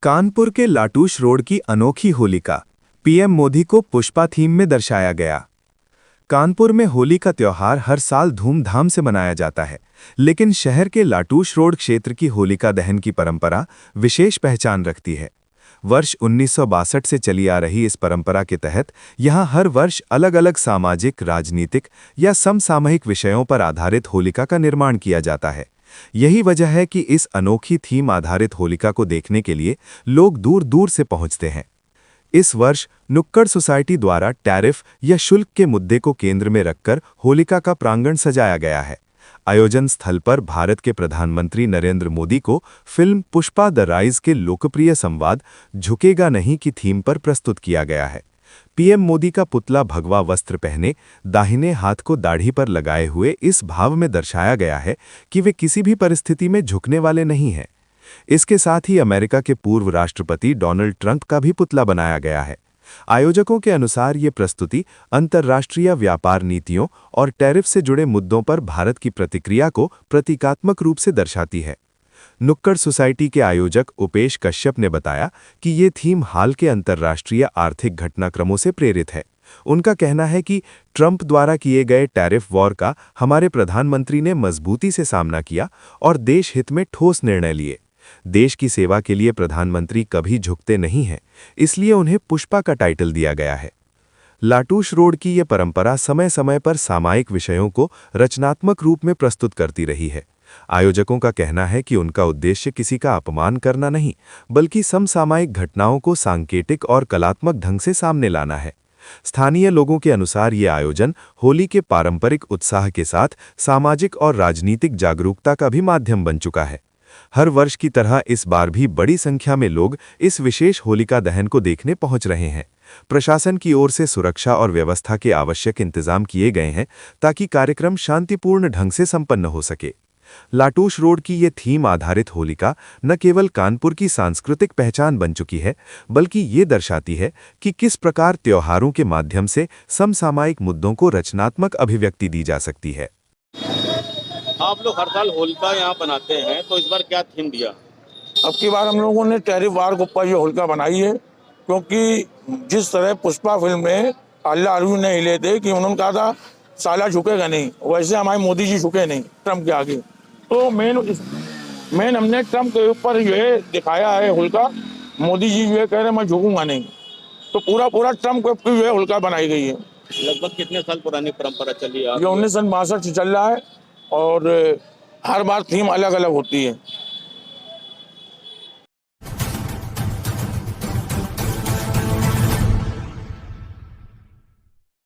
कानपुर के लाटूश रोड की अनोखी होलिका पीएम मोदी को पुष्पा थीम में दर्शाया गया। कानपुर में होली का त्योहार हर साल धूमधाम से मनाया जाता है, लेकिन शहर के लाटूश रोड क्षेत्र की होलिका दहन की परंपरा विशेष पहचान रखती है। वर्ष 1962 से चली आ रही इस परंपरा के तहत यहां हर वर्ष अलग-अलग सामाजिक, राजनीतिक या समसामयिक विषयों पर आधारित होलिका का निर्माण किया जाता है। यही वजह है कि इस अनोखी थीम आधारित होलिका को देखने के लिए लोग दूर-दूर से पहुंचते हैं। इस वर्ष नुक्कड़ सोसाइटी द्वारा टैरिफ या शुल्क के मुद्दे को केंद्र में रखकर होलिका का प्रांगण सजाया गया है। आयोजन स्थल पर भारत के प्रधानमंत्री नरेंद्र मोदी को फिल्म पुष्पा द राइज के लोकप्रिय संवाद झुकेगा नहीं की थीम पर प्रस्तुत किया गया है। पीएम मोदी का पुतला भगवा वस्त्र पहने दाहिने हाथ को दाढ़ी पर लगाए हुए इस भाव में दर्शाया गया है कि वे किसी भी परिस्थिति में झुकने वाले नहीं हैं। इसके साथ ही अमेरिका के पूर्व राष्ट्रपति डोनाल्ड ट्रंप का भी पुतला बनाया गया है। आयोजकों के अनुसार ये प्रस्तुति अंतर्राष्ट्रीय व्यापार नीतियों और टैरिफ से जुड़े मुद्दों पर भारत की प्रतिक्रिया को प्रतीकात्मक रूप से दर्शाती है। नुक्कड़ सोसाइटी के आयोजक उपेश कश्यप ने बताया कि ये थीम हाल के अंतर्राष्ट्रीय आर्थिक घटनाक्रमों से प्रेरित है। उनका कहना है कि ट्रंप द्वारा किए गए टैरिफ वॉर का हमारे प्रधानमंत्री ने मजबूती से सामना किया और देश हित में ठोस निर्णय लिए। देश की सेवा के लिए प्रधानमंत्री कभी झुकते नहीं हैं, इसलिए उन्हें पुष्पा का टाइटल दिया गया है। लाटूश रोड की ये परंपरा समय समय पर सामायिक विषयों को रचनात्मक रूप में प्रस्तुत करती रही है। आयोजकों का कहना है कि उनका उद्देश्य किसी का अपमान करना नहीं, बल्कि समसामयिक घटनाओं को सांकेतिक और कलात्मक ढंग से सामने लाना है। स्थानीय लोगों के अनुसार ये आयोजन होली के पारंपरिक उत्साह के साथ सामाजिक और राजनीतिक जागरूकता का भी माध्यम बन चुका है। हर वर्ष की तरह इस बार भी बड़ी संख्या में लोग इस विशेष होलिका दहन को देखने पहुंच रहे हैं। प्रशासन की ओर से सुरक्षा और व्यवस्था के आवश्यक इंतजाम किए गए हैं ताकि कार्यक्रम शांतिपूर्ण ढंग से संपन्न हो सके। लाटूश रोड की ये थीम आधारित होलिका न केवल कानपुर की सांस्कृतिक पहचान बन चुकी है, बल्कि ये दर्शाती है कि किस प्रकार त्योहारों के माध्यम से समसामयिक मुद्दों को रचनात्मक अभिव्यक्ति दी जा सकती है। आप लोग हर साल होलिका यहाँ बनाते हैं, तो इस बार क्या थीम दिया? अब की बार हम लोगों ने टैरिफ वार के ऊपर ये होलिका बनाई है, क्योंकि जिस तरह पुष्पा फिल्म में अल्लाह अर्जुन ने हिले थे कि उन्होंने कहा था साला झुकेगा नहीं, वैसे हमारे मोदी जी झुके नहीं ट्रम्प के आगे। तो मेन हमने ट्रम्प के ऊपर जो है दिखाया है होलिका। मोदी जी जो है कह रहे मैं झुकूंगा नहीं, तो पूरा ट्रम्प की जो है होलिका बनाई गई है। लगभग कितने साल पुरानी परंपरा चली है? ये 1962 से चल रहा है और हर बार थीम अलग अलग होती है।